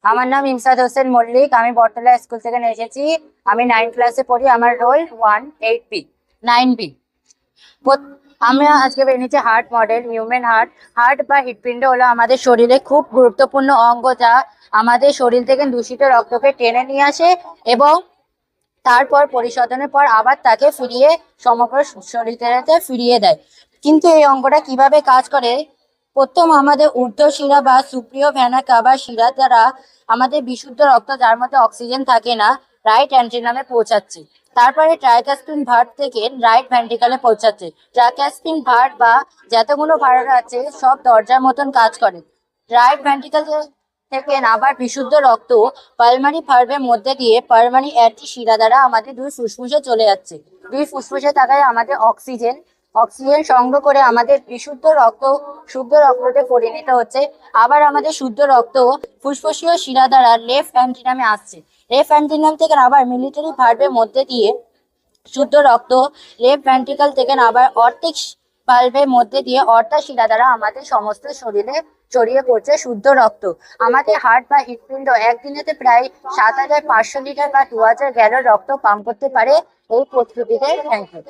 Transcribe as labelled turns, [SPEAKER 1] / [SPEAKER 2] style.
[SPEAKER 1] আমার নাম ইমসাদ হোসেন মল্লিক। আমি বটতলা স্কুল থেকে এসেছি। আমি 9 ক্লাসে পড়ি। আমার রোল 18B 9B। আমরা আজকে বেরিয়েছি heart model, human heart. Heart বা হৃৎপিণ্ড হলো আমাদের শরীরে খুব গুরুত্বপূর্ণ অঙ্গ, যা আমাদের শরীর থেকে দূষিত রক্তকে টেনে নিয়ে আসে এবং তারপর পরিশোধনের পর আবার তাকে ফিরিয়ে সমগ্র শরীরে ফিরিয়ে দেয়। কিন্তু এই অঙ্গটা কিভাবে কাজ করে? প্রথম আমাদের ঊর্ধ্ব শিরা বা সুপ্রিয় ভেনা কাবা শিরা দ্বারা আমাদের বিশুদ্ধ রক্ত, যার মধ্যে অক্সিজেন থাকে না, রাইট অ্যান্টিনামে পৌঁছাচ্ছে। তারপরে ট্রাইকাস্পিন ভার্ট থেকে রাইট ভেন্ট্রিকলে পৌঁছাচ্ছে। ট্রাইকাস্পিন ভার্ট বা যতগুলো ভার্ট আছে সব দরজার মতন কাজ করে। রাইট ভেন্ট্রিকল থেকে আবার বিশুদ্ধ রক্ত পালমারি ভালভের মধ্যে দিয়ে পালমারি আর্টারি শিরা দ্বারা আমাদের দুই ফুসফুসে চলে যাচ্ছে। দুই ফুসফুসে থাকায় আমাদের অক্সিজেন অক্সিজেন সংগ্রহ করে আমাদের বিশুদ্ধ রক্ত শুদ্ধ রক্ততে পরিণত হচ্ছে। আবার আমাদের শুদ্ধ রক্ত ফুসফুসীয় শিরা দ্বারা লেফট অ্যান্টিনামে আসছে। লেফট অ্যান্টিনাম থেকে আবার মিলিটারি ভালভের মধ্যে দিয়ে শুদ্ধ রক্ত লেফট ভেন্ট্রিকল থেকে আবার অর্টিক ভালভের মধ্যে দিয়ে অর্টা শিরা দ্বারা আমাদের সমস্ত শরীরে ছড়িয়ে পড়ছে শুদ্ধ রক্ত। আমাদের হার্ট বা হৃৎপিণ্ড একদিনেতে প্রায় 7,500 লিটার বা 2,000 গ্যালন রক্ত পাম্প করতে পারে। এই প্রস্তুতিতে থ্যাংক ইউ।